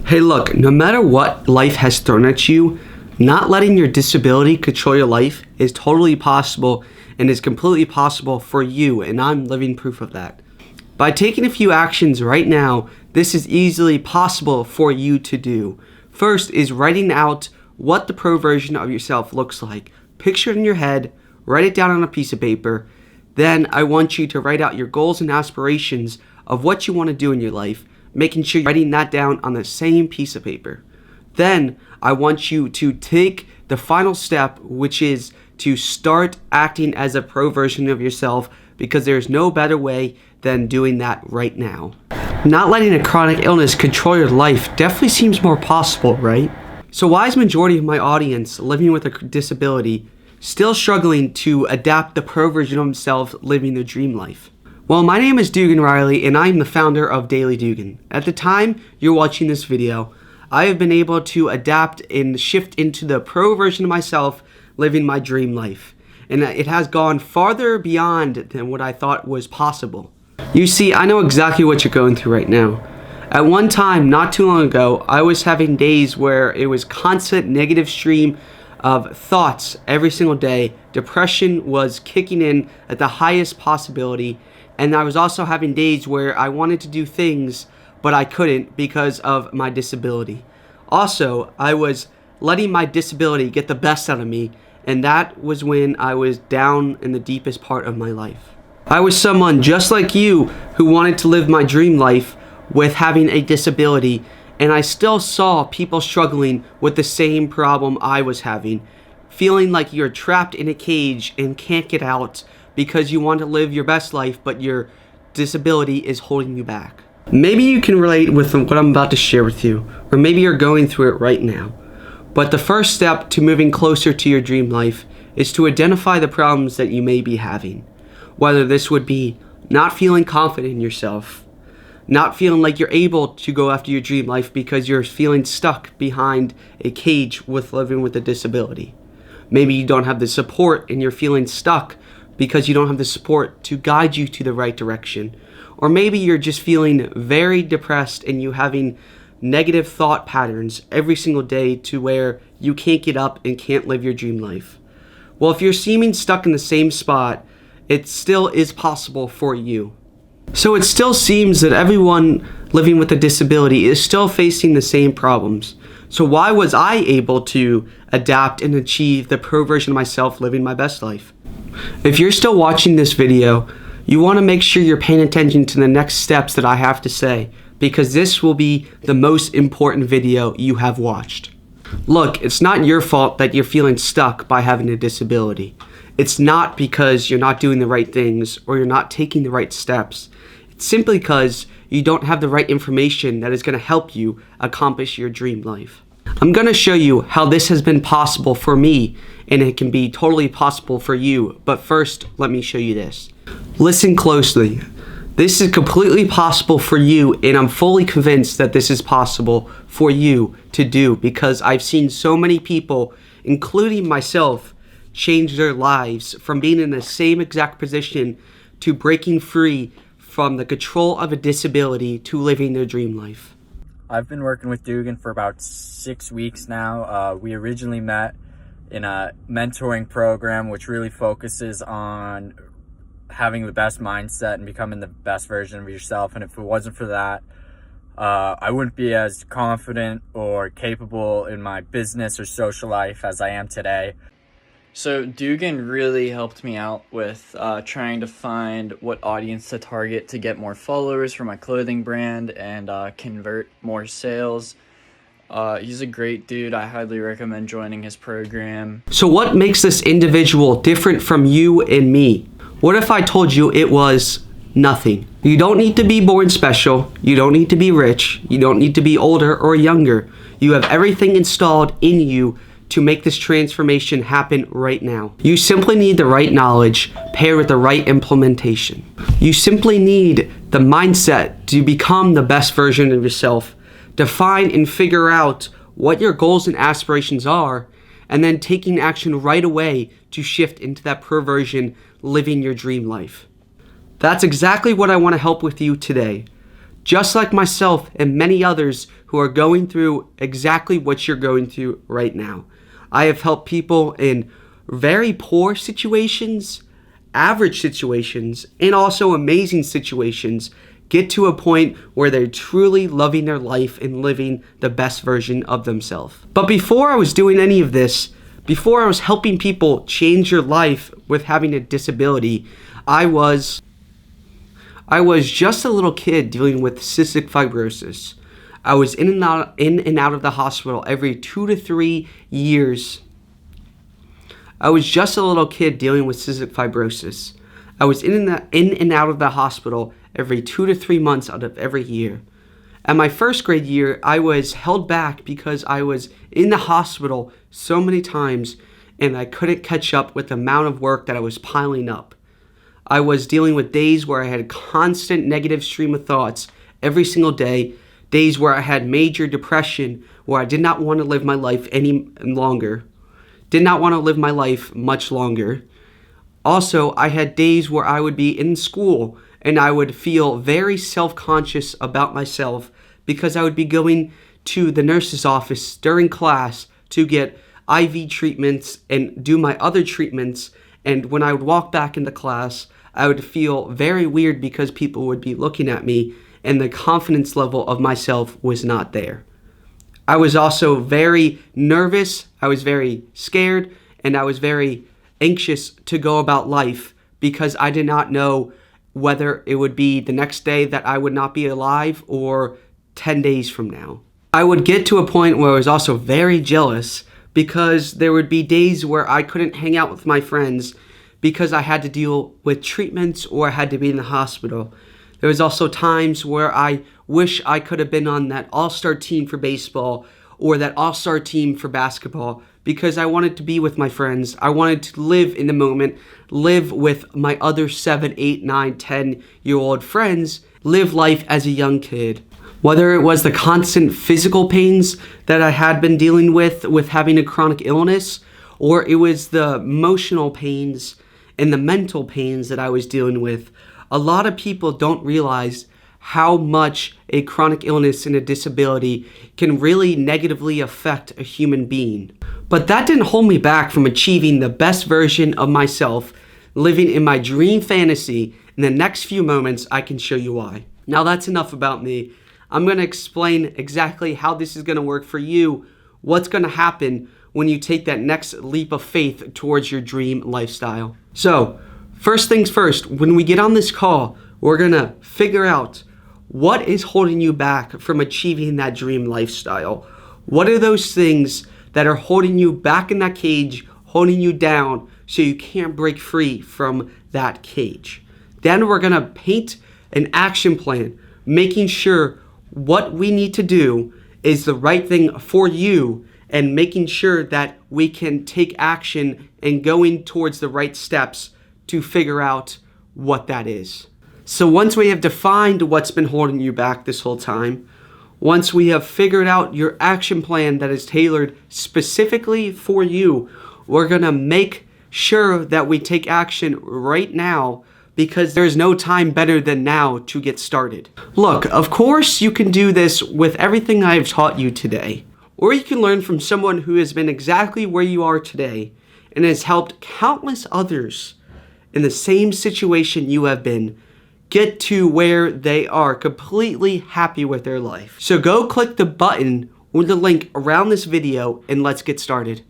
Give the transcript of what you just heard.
Hey look, no matter what life has thrown at you, not letting your disability control your life is totally possible and is completely possible for you, and I'm living proof of that. By taking a few actions right now, this is easily possible for you to do. First is writing out what the pro version of yourself looks like. Picture it in your head, write it down on a piece of paper. Then I want you to write out your goals and aspirations of what you want to do in your life, making sure you're writing that down on the same piece of paper. Then I want you to take the final step, which is to start acting as a pro version of yourself, because there's no better way than doing that right now. Not letting a chronic illness control your life definitely seems more possible, right? So why is majority of my audience living with a disability still struggling to adapt the pro version of themselves living their dream life? Well, my name is Dugan Reilly, and I'm the founder of Daily Dugan. At the time you're watching this video, I have been able to adapt and shift into the pro version of myself living my dream life. And it has gone farther beyond than what I thought was possible. You see, I know exactly what you're going through right now. At one time, not too long ago, I was having days where it was constant negative stream of thoughts every single day. Depression was kicking in at the highest possibility. And I was also having days where I wanted to do things, but I couldn't because of my disability. Also, I was letting my disability get the best out of me, and that was when I was down in the deepest part of my life. I was someone just like you who wanted to live my dream life with having a disability, and I still saw people struggling with the same problem I was having, feeling like you're trapped in a cage and can't get out because you want to live your best life, but your disability is holding you back. Maybe you can relate with what I'm about to share with you, or maybe you're going through it right now. But the first step to moving closer to your dream life is to identify the problems that you may be having. Whether this would be not feeling confident in yourself, not feeling like you're able to go after your dream life because you're feeling stuck behind a cage with living with a disability. Maybe you don't have the support and you're feeling stuck because you don't have the support to guide you to the right direction. Or maybe you're just feeling very depressed and you having negative thought patterns every single day to where you can't get up and can't live your dream life. Well, if you're seeming stuck in the same spot, it still is possible for you. So it still seems that everyone living with a disability is still facing the same problems. So why was I able to adapt and achieve the pro version of myself living my best life? If you're still watching this video, you want to make sure you're paying attention to the next steps that I have to say, because this will be the most important video you have watched. Look, it's not your fault that you're feeling stuck by having a disability. It's not because you're not doing the right things or you're not taking the right steps. It's simply because you don't have the right information that is going to help you accomplish your dream life. I'm going to show you how this has been possible for me, and it can be totally possible for you. But first, let me show you this. Listen closely. This is completely possible for you, and I'm fully convinced that this is possible for you to do because I've seen so many people, including myself, change their lives from being in the same exact position to breaking free from the control of a disability to living their dream life. I've been working with Dugan for about 6 weeks now. We originally met in a mentoring program which really focuses on having the best mindset and becoming the best version of yourself. And if it wasn't for that, I wouldn't be as confident or capable in my business or social life as I am today. So Dugan really helped me out with trying to find what audience to target to get more followers for my clothing brand and convert more sales. He's a great dude. I highly recommend joining his program. So what makes this individual different from you and me? What if I told you it was nothing? You don't need to be born special. You don't need to be rich. You don't need to be older or younger. You have everything installed in you to make this transformation happen right now. You simply need the right knowledge paired with the right implementation. You simply need the mindset to become the best version of yourself, define and figure out what your goals and aspirations are, and then taking action right away to shift into that pro version, living your dream life. That's exactly what I want to help with you today. just like myself and many others who are going through exactly what you're going through right now. I have helped people in very poor situations, average situations, and also amazing situations get to a point where they're truly loving their life and living the best version of themselves. But before I was doing any of this, before I was helping people change your life with having a disability, I was just a little kid dealing with cystic fibrosis. I was in and out of the hospital every 2 to 3 years. I was just a little kid dealing with cystic fibrosis. I was in and out of the hospital every 2 to 3 months out of every year. At my first grade year, I was held back because I was in the hospital so many times and I couldn't catch up with the amount of work that I was piling up. I was dealing with days where I had a constant negative stream of thoughts every single day, days where I had major depression, where I did not want to live my life any longer, did not want to live my life much longer. Also, I had days where I would be in school and I would feel very self-conscious about myself because I would be going to the nurse's office during class to get IV treatments and do my other treatments. And when I would walk back into class, I would feel very weird because people would be looking at me and the confidence level of myself was not there. I was also very nervous, I was very scared, and I was very anxious to go about life because I did not know whether it would be the next day that I would not be alive or 10 days from now. I would get to a point where I was also very jealous because there would be days where I couldn't hang out with my friends because I had to deal with treatments or I had to be in the hospital. There was also times where I wish I could have been on that all-star team for baseball or that all-star team for basketball because I wanted to be with my friends. I wanted to live in the moment, live with my other 7, 8, 9, 10-year-old friends, live life as a young kid. Whether it was the constant physical pains that I had been dealing with having a chronic illness, or it was the emotional pains and the mental pains that I was dealing with, a lot of people don't realize how much a chronic illness and a disability can really negatively affect a human being. But that didn't hold me back from achieving the best version of myself, living in my dream fantasy. In the next few moments, I can show you why. Now that's enough about me. I'm going to explain exactly how this is going to work for you, what's going to happen when you take that next leap of faith towards your dream lifestyle. So, first things first, when we get on this call, we're going to figure out what is holding you back from achieving that dream lifestyle. What are those things that are holding you back in that cage, holding you down so you can't break free from that cage? Then we're going to paint an action plan, making sure what we need to do is the right thing for you and making sure that we can take action and going towards the right steps to figure out what that is. So once we have defined what's been holding you back this whole time, once we have figured out your action plan that is tailored specifically for you, we're going to make sure that we take action right now because there's no time better than now to get started. Look, of course you can do this with everything I have taught you today, or you can learn from someone who has been exactly where you are today and has helped countless others in the same situation you have been get to where they are completely happy with their life. So go click the button or the link around this video and let's get started.